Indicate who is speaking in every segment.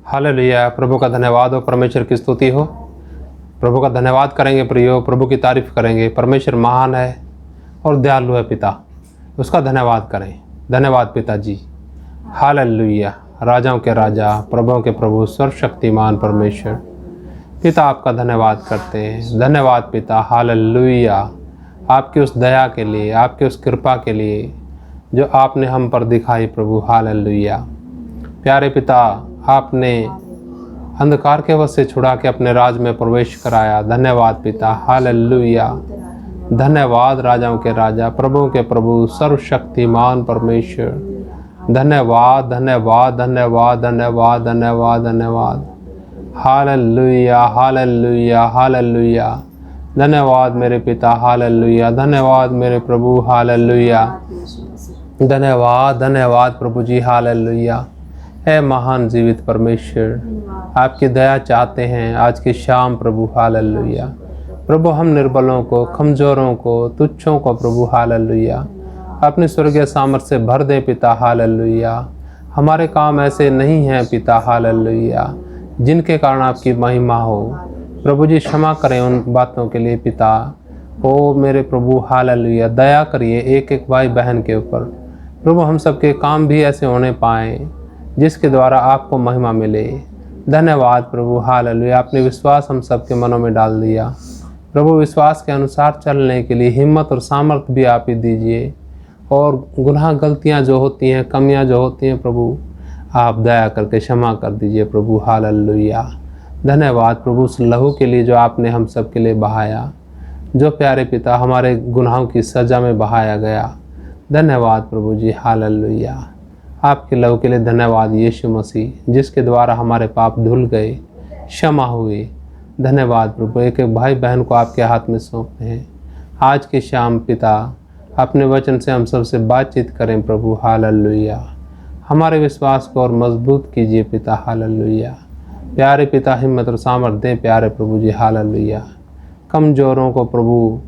Speaker 1: Hallelujah. प्रभु का धन्यवाद हो, परमेश्वर की स्तुति हो। प्रभु का धन्यवाद करेंगे प्रियो, प्रभु की तारीफ करेंगे। परमेश्वर महान है और दयालु है पिता, उसका धन्यवाद करें। धन्यवाद पिता जी। हालेलुया। राजाओं के राजा, प्रभुओं के प्रभु, सर्वशक्तिमान परमेश्वर पिता, आपका धन्यवाद करते हैं। धन्यवाद पिता। हालेलुया। आपकी उस दया के लिए, आपकी उस कृपा के लिए जो आपने हम पर दिखाई प्रभु। हालेलुया। प्यारे पिता, आपने अंधकार के वश से छुड़ा के अपने राज में प्रवेश कराया। धन्यवाद पिता। हालेलुया। धन्यवाद राजाओं के राजा, प्रभुओं के प्रभु, सर्वशक्तिमान परमेश्वर। धन्यवाद धन्यवाद धन्यवाद धन्यवाद धन्यवाद धन्यवाद। Hallelujah hallelujah hallelujah. धन्यवाद मेरे पिता। हालेलुया। धन्यवाद मेरे प्रभु। हालेलुया। धन्यवाद धन्यवाद प्रभु जी। हालेलुया। है महान जीवित परमेश्वर, आपकी दया चाहते हैं आज की शाम प्रभु। हालेलुया। प्रभु, हम निर्बलों को, कमज़ोरों को, तुच्छों को प्रभु हालेलुया अपने स्वर्गीय सामर्थ्य से भर दे पिता। हालेलुया। हमारे काम ऐसे नहीं हैं पिता। हालेलुया जिनके कारण आपकी महिमा हो। प्रभु जी क्षमा करें उन बातों के लिए पिता। ओ मेरे प्रभु हालेलुया, दया करिए एक एक भाई बहन के ऊपर प्रभु। हम सबके काम भी ऐसे होने पाएँ जिसके द्वारा आपको महिमा मिले। धन्यवाद प्रभु। हालेलुया। आपने विश्वास हम सबके मनों में डाल दिया प्रभु। विश्वास के अनुसार चलने के लिए हिम्मत और सामर्थ्य भी आप ही दीजिए। और गुनाह गलतियां जो होती हैं, कमियां जो होती हैं प्रभु, आप दया करके क्षमा कर दीजिए प्रभु। हालेलुया। धन्यवाद प्रभु उस लहू के लिए जो आपने हम सब के लिए बहाया, जो प्यारे पिता हमारे गुनाहों की सज़ा में बहाया गया। धन्यवाद प्रभु जी। हालेलुया। आपके लहू के लिए धन्यवाद यीशु मसीह, जिसके द्वारा हमारे पाप धुल गए, क्षमा हुए। धन्यवाद प्रभु। एक एक भाई बहन को आपके हाथ में सौंपते हैं आज की शाम पिता। अपने वचन से हम सब से बातचीत करें प्रभु। हालेलुया। हमारे विश्वास को और मजबूत कीजिए पिता। हालेलुया। प्यारे पिता, हिम्मत और सामर्थ्य दें प्यारे प्रभु जी। हालेलुया। कमज़ोरों को प्रभु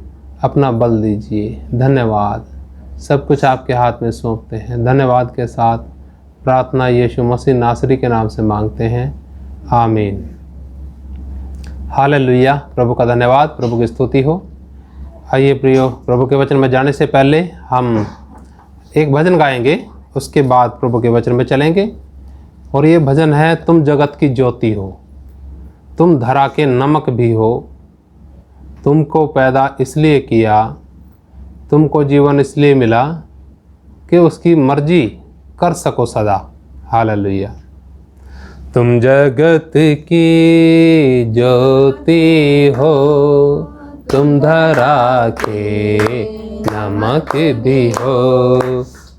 Speaker 1: अपना बल दीजिए। धन्यवाद। सब कुछ आपके हाथ में सौंपते हैं। धन्यवाद के साथ प्रार्थना यीशु मसीह नासरी के नाम से मांगते हैं, आमीन। हालेलुया। प्रभु का धन्यवाद, प्रभु की स्तुति हो। आइए प्रियो, प्रभु के वचन में जाने से पहले हम एक भजन गाएंगे, उसके बाद प्रभु के वचन में चलेंगे। और ये भजन है, तुम जगत की ज्योति हो, तुम धरा के नमक भी हो, तुमको पैदा इसलिए किया, तुमको जीवन इसलिए मिला कि उसकी मर्जी कर सको सदा। हालेलुया। तुम जगत की ज्योति हो, तुम धरा के नमक भी हो,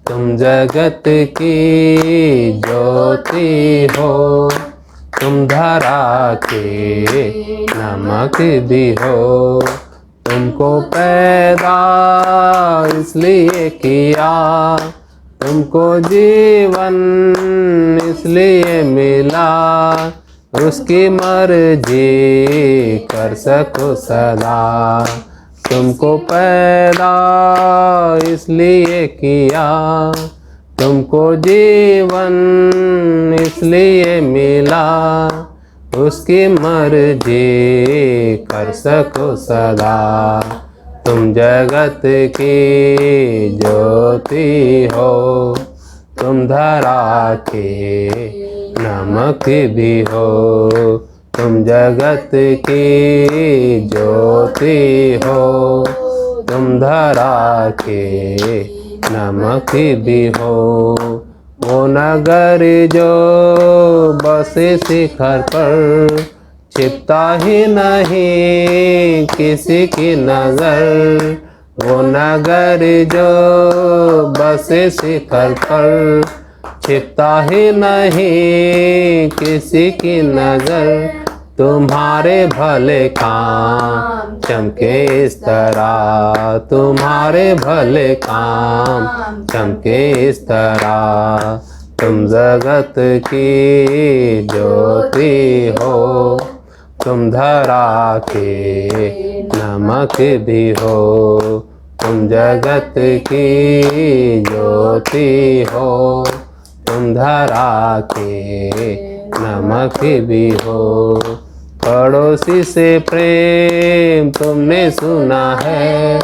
Speaker 1: तुम जगत की ज्योति हो, तुम धरा के नमक भी हो, तुमको पैदा इसलिए किया, तुमको जीवन इसलिए मिला, उसकी मर्जी कर सको सदा। तुमको पैदा इसलिए किया, तुमको जीवन इसलिए मिला, उसकी मर्जी कर सको सदा। तुम जगत की ज्योति हो, तुम धरा के नमक भी हो, तुम जगत की ज्योति हो, तुम धरा के नमक भी हो। वो नगर जो बसे शिखर पर, छिपता ही नहीं किसी की नजर। वो नगर जो बसे शिखर पर, छिपता ही नहीं किसी की नजर। तुम्हारे भले काम चमके इस तरह, तुम्हारे भले काम चमके इस तरह। तुम जगत की ज्योति हो, तुम धरा के नमक भी हो, तुम जगत की ज्योति हो, तुम धरा के नमक भी हो। पड़ोसी से प्रेम तुमने सुना है,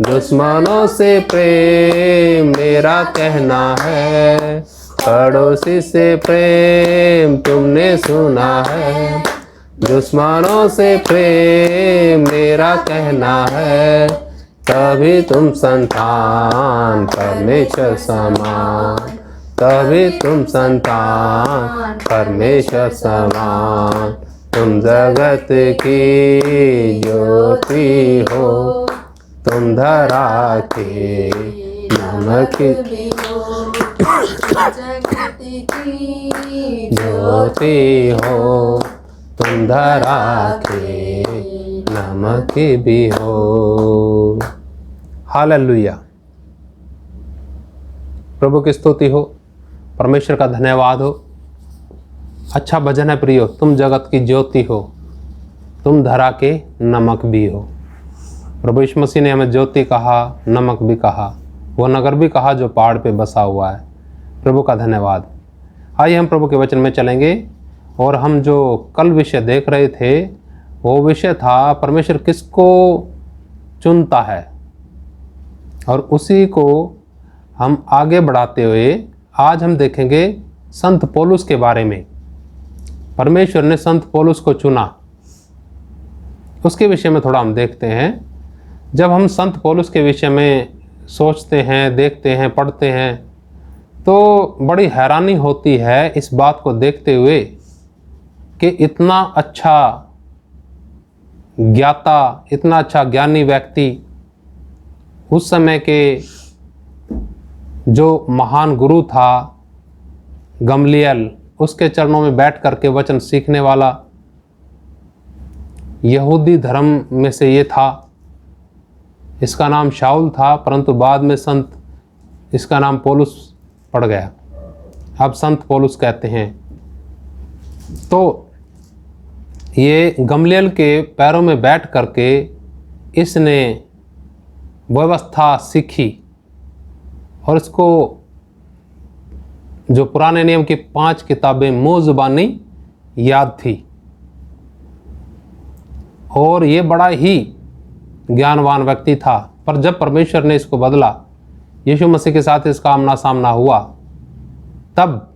Speaker 1: दुश्मनों से प्रेम मेरा कहना है। पड़ोसी से प्रेम तुमने सुना है, दुश्मनों से प्रेम मेरा कहना है। तभी तुम संतान परमेश्वर समान, तभी तुम संतान परमेश्वर समान। तुम जगत की ज्योति हो, तुम धरा के नमक भी हो। जगत की ज्योति हो, तुम धरा के नमक भी हो। हालेलुया। प्रभु की स्तुति हो, परमेश्वर का धन्यवाद हो। अच्छा भजन है प्रियो, तुम जगत की ज्योति हो, तुम धरा के नमक भी हो। प्रभु यीशु मसीह ने हमें ज्योति कहा, नमक भी कहा, वो नगर भी कहा जो पहाड़ पे बसा हुआ है। प्रभु का धन्यवाद। आइए हम प्रभु के वचन में चलेंगे, और हम जो कल विषय देख रहे थे वो विषय था परमेश्वर किसको चुनता है, और उसी को हम आगे बढ़ाते हुए आज हम देखेंगे संत पौलुस के बारे में। परमेश्वर ने संत पौलुस को चुना, उसके विषय में थोड़ा हम देखते हैं। जब हम संत पौलुस के विषय में सोचते हैं, देखते हैं, पढ़ते हैं, तो बड़ी हैरानी होती है इस बात को देखते हुए कि इतना अच्छा ज्ञाता, इतना अच्छा ज्ञानी व्यक्ति, उस समय के जो महान गुरु था गमलीएल, उसके चरणों में बैठ करके वचन सीखने वाला, यहूदी धर्म में से ये था। इसका नाम शाऊल था, परंतु बाद में संत इसका नाम पौलुस पड़ गया, अब संत पौलुस कहते हैं। तो ये गमलीएल के पैरों में बैठ करके इसने व्यवस्था सीखी, और इसको जो पुराने नियम की 5 किताबें मुँह ज़ुबानी याद थी, और ये बड़ा ही ज्ञानवान व्यक्ति था। पर जब परमेश्वर ने इसको बदला, यीशु मसीह के साथ इसका आमना सामना हुआ, तब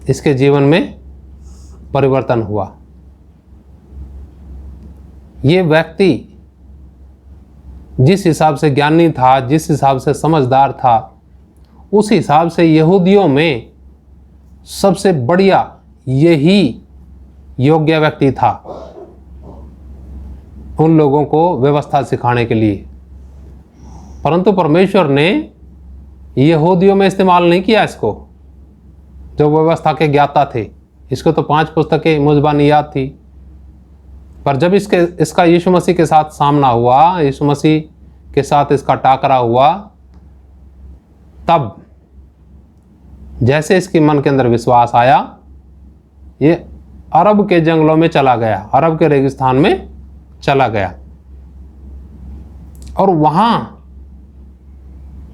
Speaker 1: इसके जीवन में परिवर्तन हुआ। ये व्यक्ति जिस हिसाब से ज्ञानी था, जिस हिसाब से समझदार था, उस हिसाब से यहूदियों में सबसे बढ़िया यही योग्य व्यक्ति था उन लोगों को व्यवस्था सिखाने के लिए। परंतु परमेश्वर ने यहूदियों में इस्तेमाल नहीं किया इसको, जो व्यवस्था के ज्ञाता थे। इसको तो 5 पुस्तकें मुज़बानी याद थी, पर जब इसका यीशु मसीह के साथ सामना हुआ, यीशु मसीह के साथ इसका टाकरा हुआ, तब जैसे इसके मन के अंदर विश्वास आया, ये अरब के जंगलों में चला गया, अरब के रेगिस्तान में चला गया, और वहां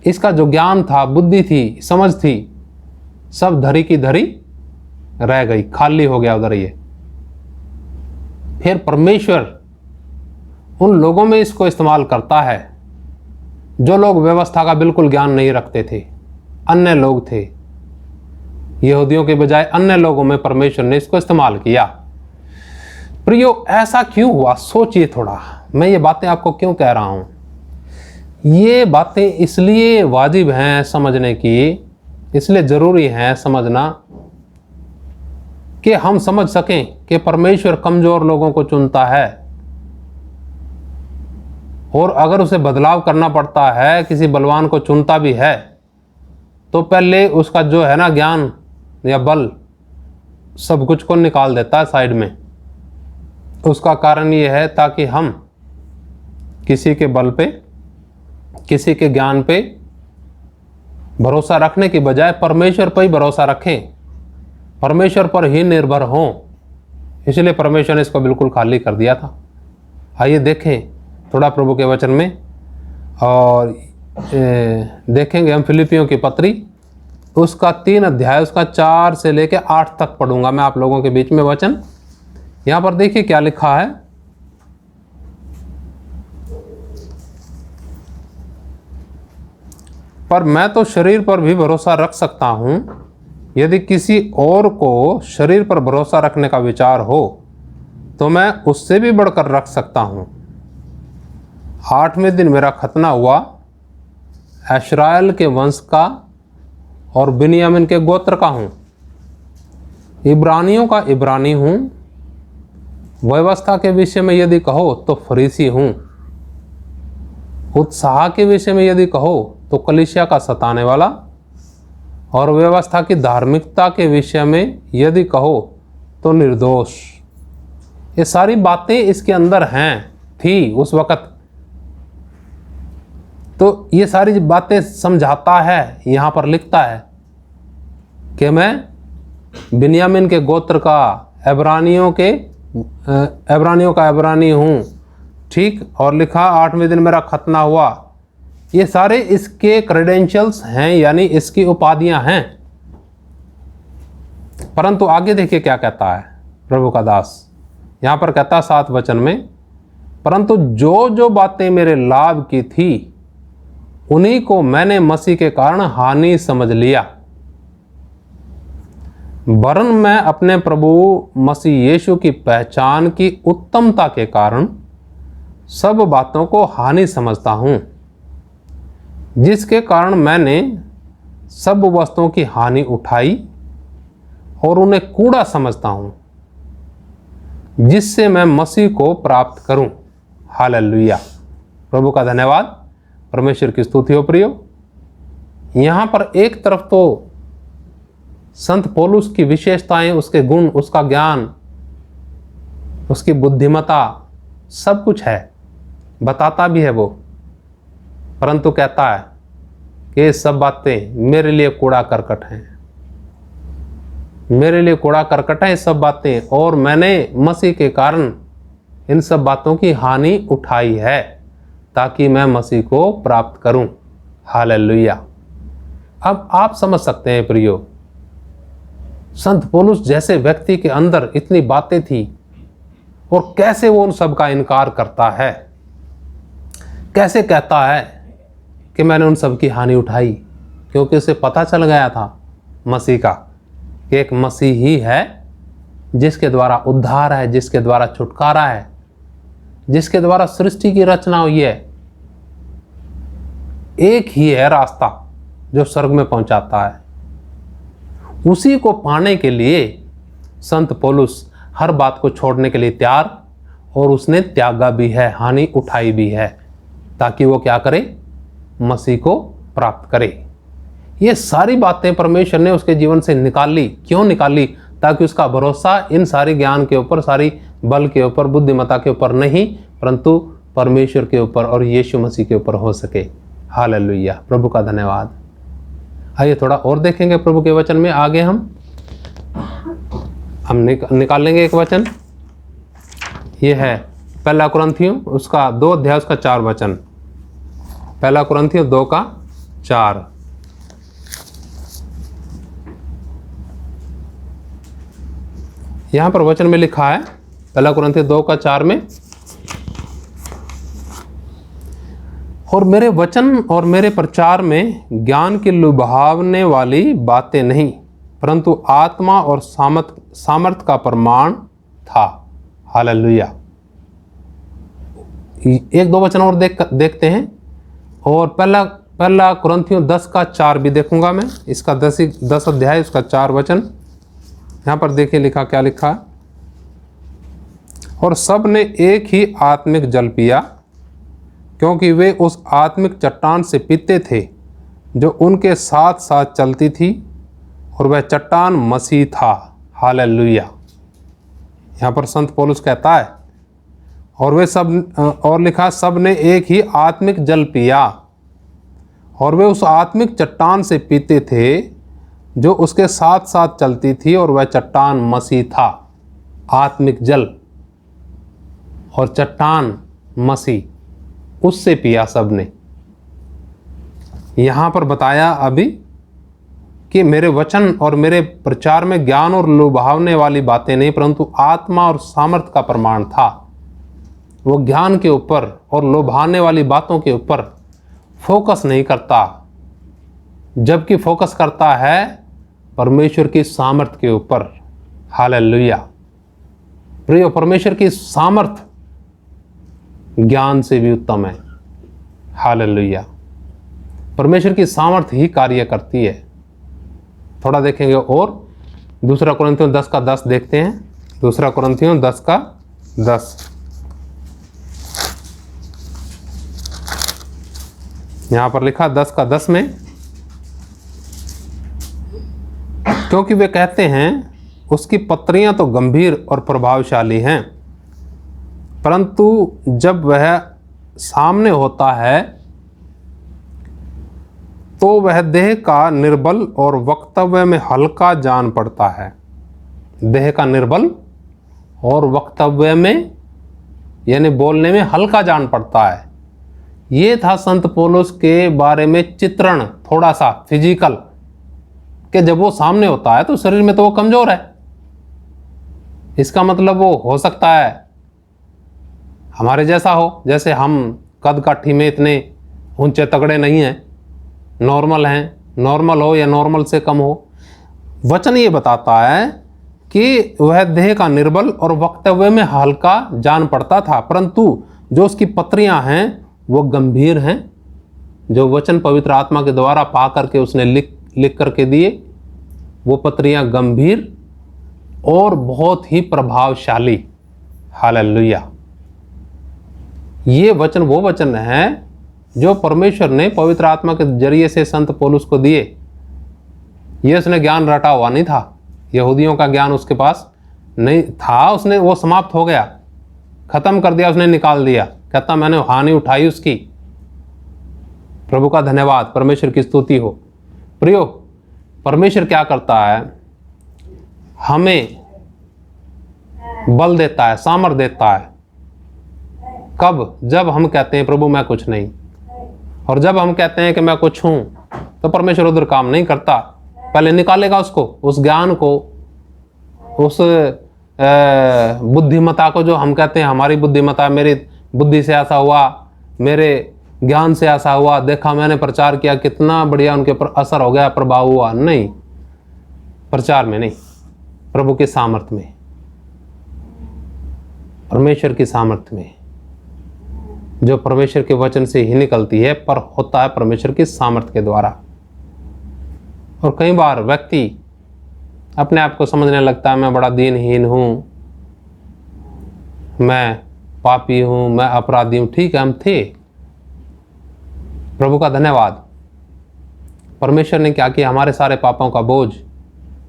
Speaker 1: इसका जो ज्ञान था, बुद्धि थी, समझ थी, सब धरी की धरी रह गई, खाली हो गया उधर ये। फिर परमेश्वर उन लोगों में इसको इस्तेमाल करता है जो लोग व्यवस्था का बिल्कुल ज्ञान नहीं रखते थे, अन्य लोग थे। यहूदियों के बजाय अन्य लोगों में परमेश्वर ने इसको इस्तेमाल किया। प्रियो, ऐसा क्यों हुआ? सोचिए थोड़ा, मैं ये बातें आपको क्यों कह रहा हूं। ये बातें इसलिए वाजिब हैं समझने की, इसलिए ज़रूरी हैं समझना कि हम समझ सकें कि परमेश्वर कमज़ोर लोगों को चुनता है, और अगर उसे बदलाव करना पड़ता है, किसी बलवान को चुनता भी है, तो पहले उसका जो है ना ज्ञान या बल, सब कुछ को निकाल देता है साइड में। उसका कारण ये है ताकि हम किसी के बल पे, किसी के ज्ञान पे भरोसा रखने की बजाय परमेश्वर पर ही भरोसा रखें, परमेश्वर पर ही निर्भर हों। इसलिए परमेश्वर ने इसको बिल्कुल खाली कर दिया था। आइए देखें थोड़ा प्रभु के वचन में, और देखेंगे हम फिलिपियों की पत्री उसका 3 अध्याय, उसका 4 से लेके 8 तक पढ़ूंगा मैं आप लोगों के बीच में वचन। यहां पर देखिए क्या लिखा है। पर मैं तो शरीर पर भी भरोसा रख सकता हूं, यदि किसी और को शरीर पर भरोसा रखने का विचार हो तो मैं उससे भी बढ़कर रख सकता हूं। 8वें दिन मेरा खतना हुआ, इस्राएल के वंश का और बिन्यामीन के गोत्र का हूं, इब्रानियों का इब्रानी हूं, व्यवस्था के विषय में यदि कहो तो फरीसी हूं, उत्साह के विषय में यदि कहो तो कलीसिया का सताने वाला, और व्यवस्था की धार्मिकता के विषय में यदि कहो तो निर्दोष। ये सारी बातें इसके अंदर हैं, थी उस वक़्त। तो ये सारी बातें समझाता है, यहाँ पर लिखता है कि मैं बिन्यामीन के गोत्र का, इब्रानियों का इब्रानी हूँ, ठीक। और लिखा 8वें दिन मेरा खतना हुआ। ये सारे इसके क्रेडेंशियल्स हैं, यानी इसकी उपाधियां हैं। परंतु आगे देखिए क्या कहता है प्रभु का दास। यहां पर कहता है 7 वचन में, परंतु जो जो बातें मेरे लाभ की थी उन्हीं को मैंने मसीह के कारण हानि समझ लिया, वरन मैं अपने प्रभु मसीह यीशु की पहचान की उत्तमता के कारण सब बातों को हानि समझता हूं, जिसके कारण मैंने सब वस्तुओं की हानि उठाई और उन्हें कूड़ा समझता हूं, जिससे मैं मसीह को प्राप्त करूं। हालेलुया, प्रभु का धन्यवाद, परमेश्वर की स्तुति हो प्रियो। यहां पर एक तरफ तो संत पौलुस की विशेषताएं, उसके गुण, उसका ज्ञान, उसकी बुद्धिमत्ता सब कुछ है, बताता भी है वो, परंतु कहता है कि ये सब बातें मेरे लिए कूड़ा करकट हैं, मेरे लिए कूड़ा करकट है ये सब बातें, और मैंने मसीह के कारण इन सब बातों की हानि उठाई है ताकि मैं मसीह को प्राप्त करूं। हालेलुया। अब आप समझ सकते हैं प्रियो, संत पौलुस जैसे व्यक्ति के अंदर इतनी बातें थी और कैसे वो उन सब का इनकार करता है, कैसे कहता है कि मैंने उन सब की हानि उठाई, क्योंकि उसे पता चल गया था मसीह का कि एक मसीह ही है जिसके द्वारा उद्धार है, जिसके द्वारा छुटकारा है, जिसके द्वारा सृष्टि की रचना हुई है। एक ही है रास्ता जो स्वर्ग में पहुंचाता है। उसी को पाने के लिए संत पौलुस हर बात को छोड़ने के लिए तैयार, और उसने त्यागा भी है, हानि उठाई भी है, ताकि वो क्या करे, मसीह को प्राप्त करे। ये सारी बातें परमेश्वर ने उसके जीवन से निकाली। क्यों निकाली? ताकि उसका भरोसा इन सारे ज्ञान के ऊपर, सारी बल के ऊपर, बुद्धिमत्ता के ऊपर नहीं, परंतु परमेश्वर के ऊपर और यीशु मसीह के ऊपर हो सके। हालेलुया, प्रभु का धन्यवाद। आइए थोड़ा और देखेंगे प्रभु के वचन में। आगे हम निकाल लेंगे एक वचन। ये है 1 कुरिन्थियों उसका 2 अध्याय उसका 4 वचन। 1 कुरिन्थियों 2 का 4। यहां पर वचन में लिखा है 1 कुरिन्थियों 2 का 4 में, और मेरे वचन और मेरे प्रचार में ज्ञान की लुभावने वाली बातें नहीं, परंतु आत्मा और सामर्थ का प्रमाण था। हालेलुया। 1-2 वचन और देखते हैं। और 1 कुरिन्थियों 10 का 4 भी देखूंगा मैं। इसका 10 अध्याय उसका 4 वचन। यहाँ पर देखिए लिखा, क्या लिखा है, और सब ने एक ही आत्मिक जल पिया, क्योंकि वे उस आत्मिक चट्टान से पीते थे जो उनके साथ साथ चलती थी, और वह चट्टान मसीह था। हालेलुया। यहाँ पर संत पौलुस कहता है, और वे सब, और लिखा, सब ने एक ही आत्मिक जल पिया, और वे उस आत्मिक चट्टान से पीते थे जो उसके साथ साथ चलती थी, और वह चट्टान मसीह था। आत्मिक जल और चट्टान मसीह, उससे पिया सबने। यहां पर बताया अभी कि मेरे वचन और मेरे प्रचार में ज्ञान और लुभावने वाली बातें नहीं, परंतु आत्मा और सामर्थ का प्रमाण था। वो ज्ञान के ऊपर और लुभाने वाली बातों के ऊपर फोकस नहीं करता, जबकि फोकस करता है परमेश्वर की सामर्थ के ऊपर। हालेलुया। प्रिय, परमेश्वर की सामर्थ ज्ञान से भी उत्तम है। हालेलुया। परमेश्वर की सामर्थ ही कार्य करती है। थोड़ा देखेंगे और 2 कुरिन्थियों 10 का 10 देखते हैं। 2 कुरिन्थियों 10 का 10। यहां पर लिखा 10 का 10 में, क्योंकि वे कहते हैं उसकी पत्रियां तो गंभीर और प्रभावशाली हैं, परंतु जब वह सामने होता है तो वह देह का निर्बल और वक्तव्य में हल्का जान पड़ता है। देह का निर्बल और वक्तव्य में यानी बोलने में हल्का जान पड़ता है। ये था संत पौलुस के बारे में चित्रण, थोड़ा सा फिजिकल, कि जब वो सामने होता है तो शरीर में तो वो कमजोर है। इसका मतलब वो हो सकता है हमारे जैसा हो, जैसे हम कद काठी में इतने ऊंचे तगड़े नहीं हैं, नॉर्मल हैं, नॉर्मल हो या नॉर्मल से कम हो। वचन ये बताता है कि वह देह का निर्बल और वक्तव्य में हल्का जान पड़ता था, परंतु जो उसकी पत्रियां हैं वो गंभीर हैं। जो वचन पवित्र आत्मा के द्वारा पा करके उसने लिख करके दिए, वो पत्रियां गंभीर और बहुत ही प्रभावशाली। हालेलुया। ये वचन वो वचन है जो परमेश्वर ने पवित्र आत्मा के जरिए से संत पौलुस को दिए। ये उसने ज्ञान रटा हुआ नहीं था, यहूदियों का ज्ञान उसके पास नहीं था, उसने वो समाप्त हो गया, खत्म कर दिया, उसने निकाल दिया। कहता मैंने हानि उठाई उसकी। प्रभु का धन्यवाद, परमेश्वर की स्तुति हो। प्रियो, परमेश्वर क्या करता है, हमें बल देता है, सामर्थ देता है। कब? जब हम कहते हैं प्रभु मैं कुछ नहीं, और जब हम कहते हैं कि मैं कुछ हूं, तो परमेश्वर उधर काम नहीं करता। पहले निकालेगा उसको, उस ज्ञान को, उस बुद्धिमता को, जो हम कहते हैं हमारी बुद्धिमता, मेरी बुद्धि से ऐसा हुआ, मेरे ज्ञान से ऐसा हुआ, देखा मैंने प्रचार किया कितना बढ़िया उनके ऊपर असर हो गया, प्रभाव हुआ। नहीं, प्रचार में नहीं, प्रभु के सामर्थ में, परमेश्वर की सामर्थ में, जो परमेश्वर के वचन से ही निकलती है, पर होता है परमेश्वर की सामर्थ के द्वारा। और कई बार व्यक्ति अपने आप को समझने लगता है मैं बड़ा दीनहीन हूं, मैं पापी हूं, मैं अपराधी हूं। ठीक है, हम थे। प्रभु का धन्यवाद, परमेश्वर ने क्या किया, हमारे सारे पापों का बोझ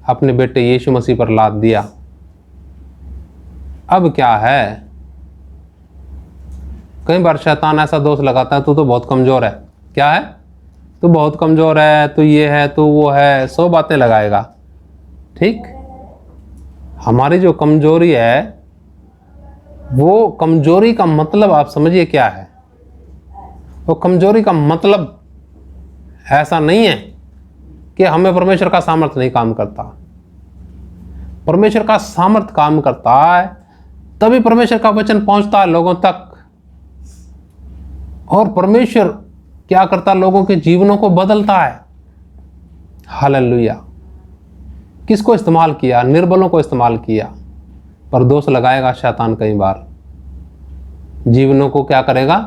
Speaker 1: अपने बेटे यीशु मसीह पर लाद दिया। अब क्या है, कई बार शैतान ऐसा दोष लगाता है तू तो बहुत कमजोर है। क्या है? तू बहुत कमजोर है, तू ये है, तू वो है, 100 बातें लगाएगा। ठीक, हमारी जो कमजोरी है, वो कमजोरी का मतलब आप समझिए क्या है। वो कमजोरी का मतलब ऐसा नहीं है कि हमें परमेश्वर का सामर्थ्य नहीं काम करता। परमेश्वर का सामर्थ्य काम करता है, तभी परमेश्वर का वचन पहुंचता है लोगों तक। और परमेश्वर क्या करता, लोगों के जीवनों को बदलता है। हालेलुया। किसको इस्तेमाल किया? निर्बलों को इस्तेमाल किया। पर दोष लगाएगा शैतान कई बार, जीवनों को क्या करेगा,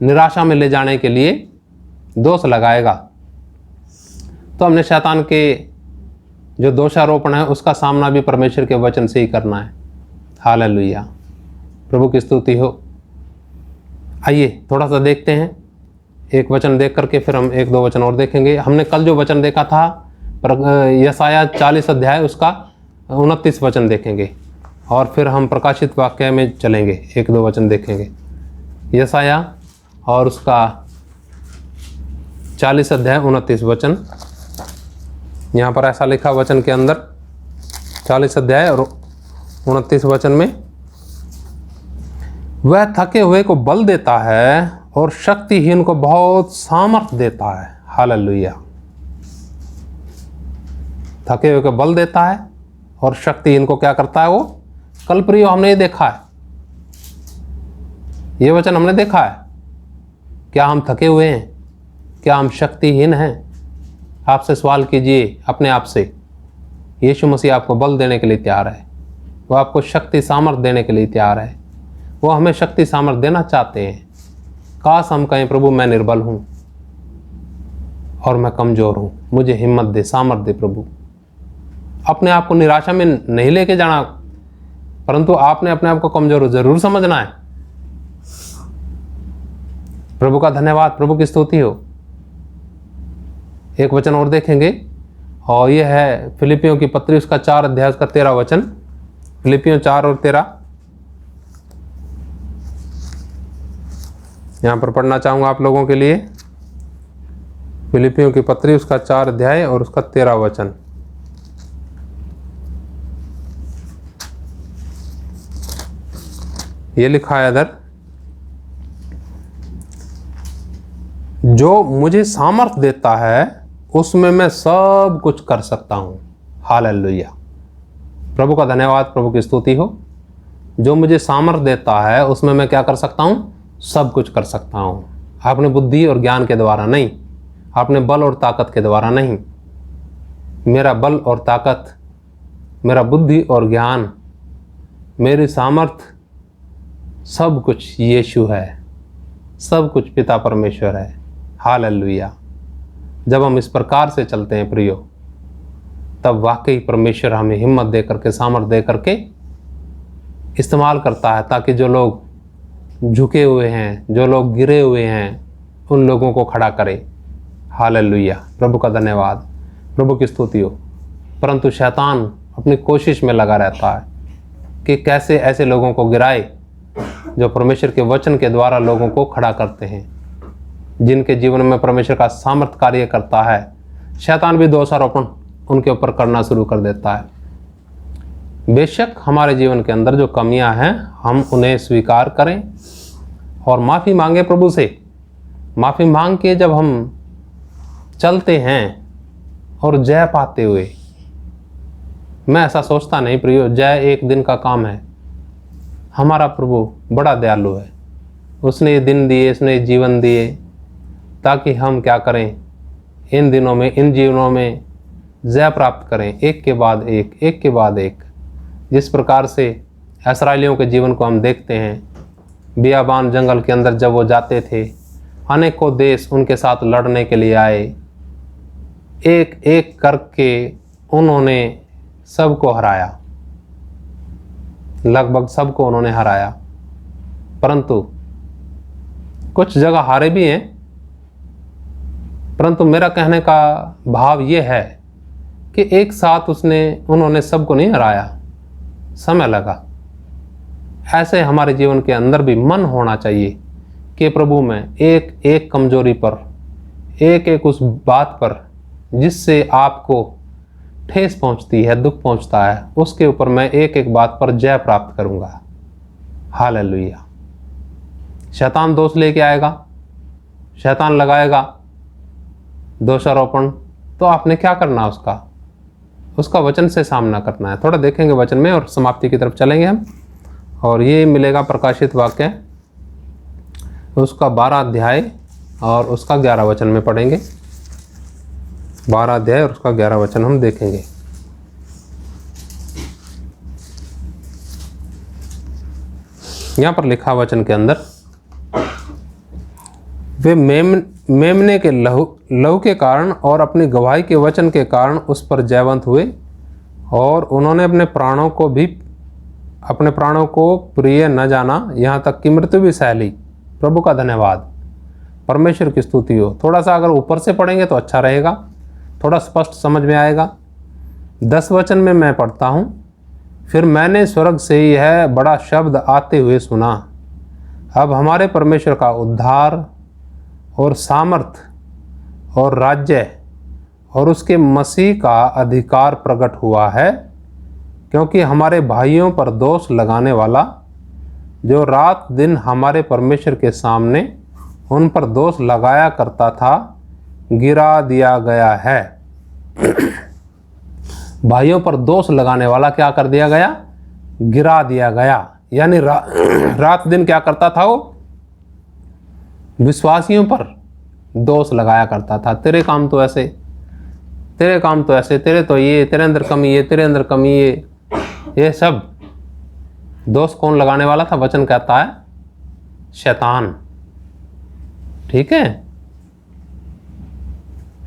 Speaker 1: निराशा में ले जाने के लिए दोष लगाएगा। तो हमने शैतान के जो दोषारोपण है उसका सामना भी परमेश्वर के वचन से ही करना है। हालेलुया, प्रभु की स्तुति हो। आइए थोड़ा सा देखते हैं, एक वचन देख करके फिर हम 1-2 वचन और देखेंगे। हमने कल जो वचन देखा था यशाया 40 अध्याय उसका 29 वचन देखेंगे, और फिर हम प्रकाशित वाक्य में चलेंगे, 1-2 वचन देखेंगे। यशाया और उसका 40 अध्याय 29 वचन। यहाँ पर ऐसा लिखा वचन के अंदर, 40 अध्याय और 29 वचन में, वह थके हुए को बल देता है और शक्तिहीन को बहुत सामर्थ देता है। हालेलुया। थके हुए को बल देता है और शक्ति इनको क्या करता है वो। कल प्रियो हमने ये देखा है, ये वचन हमने देखा है। क्या हम थके हुए हैं? क्या हम शक्तिहीन हैं? आपसे सवाल कीजिए अपने आप से। यीशु मसीह आपको बल देने के लिए तैयार है, वो आपको शक्ति सामर्थ देने के लिए तैयार है, वो हमें शक्ति सामर्थ देना चाहते हैं। काश हम कहें प्रभु मैं निर्बल हूँ और मैं कमज़ोर हूँ, मुझे हिम्मत दे, सामर्थ दे प्रभु। अपने आप को निराशा में नहीं लेके जाना, परंतु आपने अपने आप को कमज़ोर ज़रूर समझना है। प्रभु का धन्यवाद, प्रभु की स्तुति हो। एक वचन और देखेंगे और यह है फिलिपियों की पत्री उसका 4 अध्याय उसका 13 वचन। फिलिपियों 4 और 13 यहाँ पर पढ़ना चाहूँगा आप लोगों के लिए। फिलिपियों की पत्री उसका 4 अध्याय और उसका 13 वचन। ये लिखा है इधर, जो मुझे सामर्थ देता है उसमें मैं सब कुछ कर सकता हूँ। हालेलुया, प्रभु का धन्यवाद, प्रभु की स्तुति हो। जो मुझे सामर्थ देता है उसमें मैं क्या कर सकता हूँ? सब कुछ कर सकता हूँ। अपने बुद्धि और ज्ञान के द्वारा नहीं, अपने बल और ताकत के द्वारा नहीं। मेरा बल और ताकत, मेरा बुद्धि और ज्ञान, मेरी सामर्थ, सब कुछ यीशु है, सब कुछ पिता परमेश्वर है। हालेलुया। जब हम इस प्रकार से चलते हैं प्रियो, तब वाकई परमेश्वर हमें हिम्मत दे करके, सामर्थ दे करके इस्तेमाल करता है, ताकि जो लोग झुके हुए हैं, जो लोग गिरे हुए हैं, उन लोगों को खड़ा करे। हालेलुया, प्रभु का धन्यवाद, प्रभु की स्तुति हो। परंतु शैतान अपनी कोशिश में लगा रहता है कि कैसे ऐसे लोगों को गिराए जो परमेश्वर के वचन के द्वारा लोगों को खड़ा करते हैं, जिनके जीवन में परमेश्वर का सामर्थ कार्य करता है। शैतान भी दोषारोपण उनके ऊपर करना शुरू कर देता है। बेशक हमारे जीवन के अंदर जो कमियां हैं, हम उन्हें स्वीकार करें और माफ़ी मांगे प्रभु से। माफ़ी मांग के जब हम चलते हैं और जय पाते हुए, मैं ऐसा सोचता नहीं प्रियो जय एक दिन का काम है। हमारा प्रभु बड़ा दयालु है, उसने ये दिन दिए, उसने जीवन दिए, ताकि हम क्या करें, इन दिनों में, इन जीवनों में जय प्राप्त करें, एक के बाद एक, एक के बाद एक। जिस प्रकार से इस्राएलियों के जीवन को हम देखते हैं, बियाबान जंगल के अंदर जब वो जाते थे, अनेकों देश उनके साथ लड़ने के लिए आए, एक एक करके उन्होंने सबको हराया, लगभग सबको उन्होंने हराया। परंतु कुछ जगह हारे भी हैं, परंतु मेरा कहने का भाव ये है कि एक साथ उन्होंने सबको नहीं हराया, समय लगा। ऐसे हमारे जीवन के अंदर भी मन होना चाहिए कि प्रभु में एक एक कमजोरी पर, एक एक उस बात पर जिससे आपको ठेस पहुंचती है, दुख पहुंचता है, उसके ऊपर मैं एक एक बात पर जय प्राप्त करूंगा। हालेलुया। शैतान दोष लेके आएगा, शैतान लगाएगा दोषारोपण, तो आपने क्या करना, उसका वचन से सामना करना है। थोड़ा देखेंगे वचन में और समाप्ति की तरफ चलेंगे हम। और ये मिलेगा प्रकाशित वाक्य उसका 12 अध्याय और उसका 11 वचन में पढ़ेंगे। 12 अध्याय और उसका 11 वचन हम देखेंगे। यहाँ पर लिखा वचन के अंदर, वे मेमने के लहू के कारण और अपनी गवाही के वचन के कारण उस पर जयवंत हुए, और उन्होंने अपने प्राणों को प्रिय न जाना, यहाँ तक कि मृत्यु भी सह ली। प्रभु का धन्यवाद, परमेश्वर की स्तुति हो। थोड़ा सा अगर ऊपर से पढ़ेंगे तो अच्छा रहेगा, थोड़ा स्पष्ट समझ में आएगा। 10 वचन में मैं पढ़ता हूँ। फिर मैंने स्वर्ग से यह बड़ा शब्द आते हुए सुना, अब हमारे परमेश्वर का उद्धार और सामर्थ और राज्य और उसके मसीह का अधिकार प्रकट हुआ है, क्योंकि हमारे भाइयों पर दोष लगाने वाला, जो रात दिन हमारे परमेश्वर के सामने उन पर दोष लगाया करता था, गिरा दिया गया है। भाइयों पर दोष लगाने वाला क्या कर दिया गया? गिरा दिया गया। यानी रात दिन क्या करता था वो? विश्वासियों पर दोष लगाया करता था। तेरे काम तो ऐसे, तेरे काम तो ऐसे, तेरे तो ये, तेरे अंदर कमी है, तेरे अंदर कमी है। ये सब दोष कौन लगाने वाला था? वचन कहता है शैतान। ठीक है,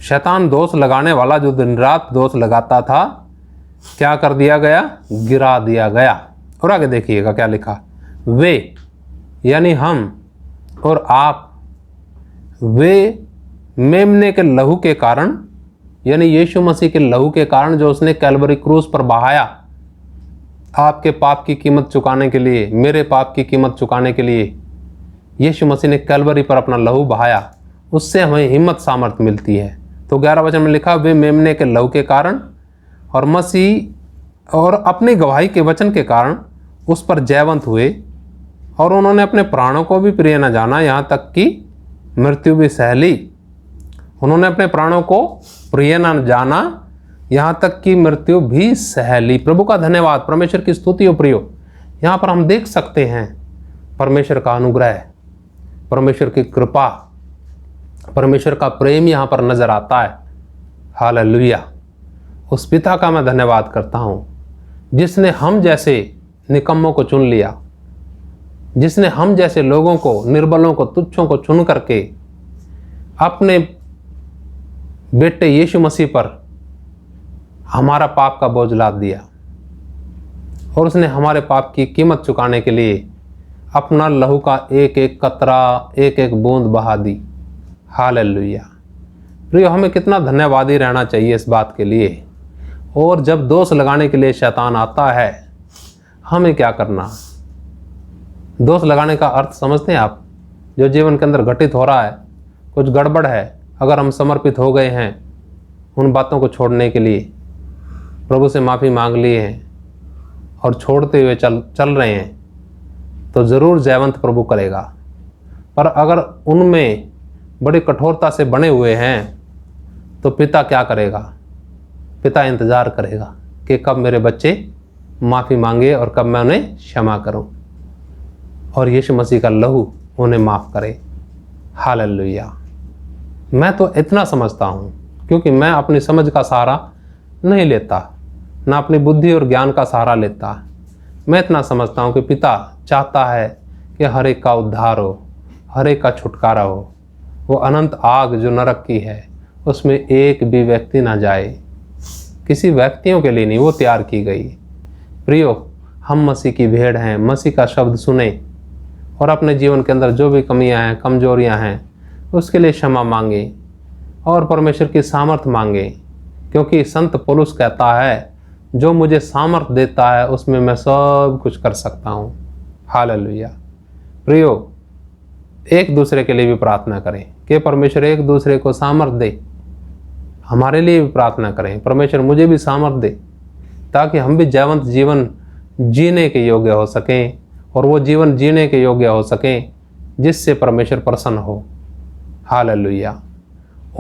Speaker 1: शैतान दोष लगाने वाला जो दिन रात दोष लगाता था, क्या कर दिया गया? गिरा दिया गया। और आगे देखिएगा क्या लिखा? वे यानी हम और आप, वे मेमने के लहू के कारण, यानी यीशु मसीह के लहू के कारण जो उसने कैलवरी क्रूस पर बहाया, आपके पाप की कीमत चुकाने के लिए, मेरे पाप की कीमत चुकाने के लिए यीशु मसीह ने कैलवरी पर अपना लहू बहाया, उससे हमें हिम्मत सामर्थ मिलती है। तो 11 वचन में लिखा, वे मेमने के लहू के कारण और मसीह और अपनी गवाही के वचन के कारण उस पर जयवंत हुए, और उन्होंने अपने प्राणों को भी प्रिय न जाना, यहाँ तक कि मृत्यु भी सह ली। उन्होंने अपने प्राणों को प्रिय न जाना, यहाँ तक कि मृत्यु भी सह ली। प्रभु का धन्यवाद, परमेश्वर की स्तुति हो प्रियो। यहाँ पर हम देख सकते हैं परमेश्वर का अनुग्रह, परमेश्वर की कृपा, परमेश्वर का प्रेम यहाँ पर नजर आता है। हालेलुया। उस पिता का मैं धन्यवाद करता हूँ जिसने हम जैसे निकम्मों को चुन लिया, जिसने हम जैसे लोगों को, निर्बलों को, तुच्छों को चुन करके अपने बेटे यीशु मसीह पर हमारा पाप का बोझ लाद दिया, और उसने हमारे पाप की कीमत चुकाने के लिए अपना लहू का एक एक कतरा, एक एक बूंद बहा दी। हालेलुया। प्रियो, हमें कितना धन्यवादी रहना चाहिए इस बात के लिए। और जब दोष लगाने के लिए शैतान आता है, हमें क्या करना? दोष लगाने का अर्थ समझते हैं आप? जो जीवन के अंदर घटित हो रहा है, कुछ गड़बड़ है, अगर हम समर्पित हो गए हैं उन बातों को छोड़ने के लिए, प्रभु से माफ़ी मांग लिए हैं और छोड़ते हुए चल रहे हैं, तो ज़रूर जयवंत प्रभु करेगा। पर अगर उनमें बड़ी कठोरता से बने हुए हैं, तो पिता क्या करेगा? पिता इंतज़ार करेगा कि कब मेरे बच्चे माफ़ी मांगे और कब मैं उन्हें क्षमा करूं, और यीशु मसीह का लहू उन्हें माफ़ करे। हालेलुया। मैं तो इतना समझता हूं, क्योंकि मैं अपनी समझ का सहारा नहीं लेता, ना अपनी बुद्धि और ज्ञान का सहारा लेता। मैं इतना समझता हूं कि पिता चाहता है कि हर एक का उद्धार हो, हर एक का छुटकारा हो। वो अनंत आग जो नरक की है, उसमें एक भी व्यक्ति ना जाए। किसी व्यक्तियों के लिए नहीं वो तैयार की गई। प्रियो, हम मसीह की भेड़ हैं। मसीह का शब्द सुने और अपने जीवन के अंदर जो भी कमियां हैं, कमजोरियां हैं, उसके लिए क्षमा मांगे और परमेश्वर की सामर्थ मांगे, क्योंकि संत पौलुस कहता है, जो मुझे सामर्थ देता है उसमें मैं सब कुछ कर सकता हूँ। हालेलुया। प्रियो, एक दूसरे के लिए भी प्रार्थना करें कि परमेश्वर एक दूसरे को सामर्थ दे। हमारे लिए भी प्रार्थना करें, परमेश्वर मुझे भी सामर्थ दे, ताकि हम भी जयवंत जीवन जीने के योग्य हो सकें, और वो जीवन जीने के योग्य हो सकें जिससे परमेश्वर प्रसन्न हो। हालेलुया।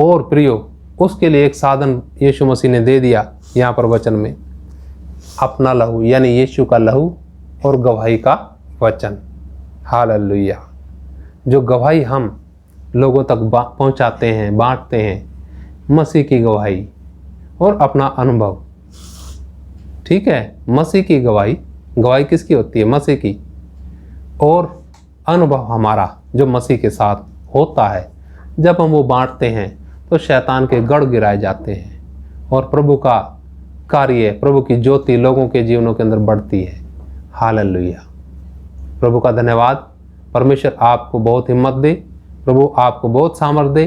Speaker 1: और प्रियो, उसके लिए एक साधन यीशु मसीह ने दे दिया यहाँ पर वचन में, अपना लहू, यानी यीशु का लहू और गवाही का वचन। हालेलुया। जो गवाही हम लोगों तक पहुँचाते हैं, बांटते हैं, मसीह की गवाही और अपना अनुभव। ठीक है, मसीह की गवाही, गवाही किसकी होती है? मसीह की। और अनुभव हमारा जो मसीह के साथ होता है, जब हम वो बांटते हैं तो शैतान के गढ़ गिराए जाते हैं और प्रभु का कार्य, प्रभु की ज्योति लोगों के जीवनों के अंदर बढ़ती है। हालेलुया। प्रभु का धन्यवाद। परमेश्वर आपको बहुत हिम्मत दे, प्रभु आपको बहुत सामर्थ दे,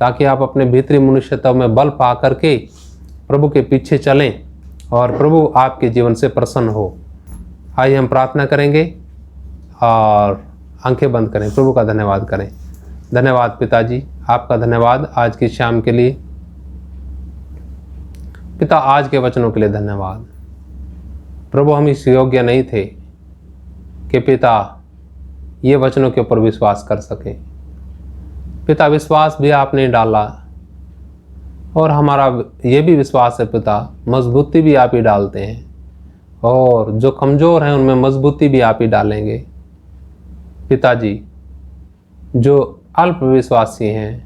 Speaker 1: ताकि आप अपने भीतरी मनुष्यत्व में बल पा करके प्रभु के पीछे चलें और प्रभु आपके जीवन से प्रसन्न हो। आइए हम प्रार्थना करेंगे और आंखें बंद करें, प्रभु का धन्यवाद करें। धन्यवाद पिताजी, आपका धन्यवाद आज की शाम के लिए। पिता, आज के वचनों के लिए धन्यवाद। प्रभु, हम इस योग्य नहीं थे कि पिता ये वचनों के ऊपर विश्वास कर सके। पिता, विश्वास भी आपने डाला और हमारा ये भी विश्वास है पिता, मजबूती भी आप ही डालते हैं, और जो कमज़ोर हैं उनमें मजबूती भी आप ही डालेंगे। पिताजी, जो अल्प विश्वासी हैं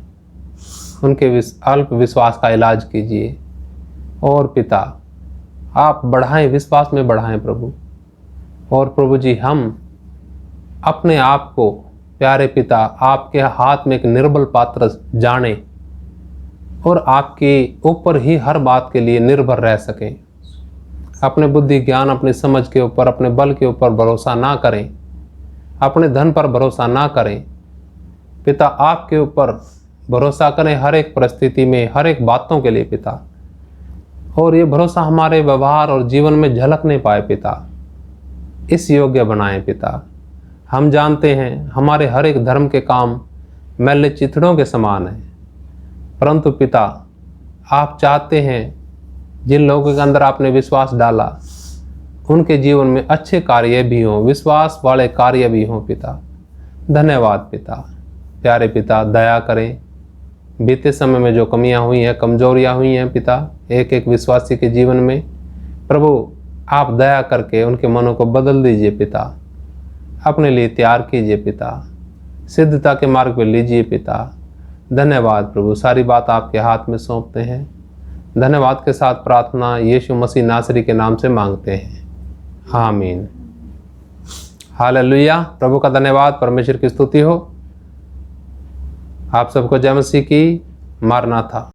Speaker 1: उनके अल्प विश्वास का इलाज कीजिए, और पिता आप बढ़ाएं, विश्वास में बढ़ाएं प्रभु। और प्रभु जी, हम अपने आप को प्यारे पिता आपके हाथ में एक निर्बल पात्र जाने और आपके ऊपर ही हर बात के लिए निर्भर रह सकें। अपने बुद्धि ज्ञान, अपनी समझ के ऊपर, अपने बल के ऊपर भरोसा ना करें, अपने धन पर भरोसा ना करें पिता, आपके ऊपर भरोसा करें हर एक परिस्थिति में, हर एक बातों के लिए पिता। और ये भरोसा हमारे व्यवहार और जीवन में झलक नहीं पाए पिता, इस योग्य बनाएं पिता। हम जानते हैं हमारे हर एक धर्म के काम मैले चिथड़ों के समान हैं, परंतु पिता आप चाहते हैं जिन लोगों के अंदर आपने विश्वास डाला उनके जीवन में अच्छे कार्य भी हों, विश्वास वाले कार्य भी हों पिता। धन्यवाद पिता। प्यारे पिता, दया करें। बीते समय में जो कमियां हुई हैं, कमजोरियां हुई हैं पिता, एक एक विश्वासी के जीवन में, प्रभु आप दया करके उनके मनों को बदल दीजिए पिता, अपने लिए तैयार कीजिए पिता, सिद्धता के मार्ग पर लीजिए पिता। धन्यवाद प्रभु, सारी बात आपके हाथ में सौंपते हैं। धन्यवाद के साथ प्रार्थना यीशु मसीह नासरी के नाम से मांगते हैं, आमीन। हालेलुया। प्रभु का धन्यवाद, परमेश्वर की स्तुति हो। आप सबको जय मसीह की। मारनाथा।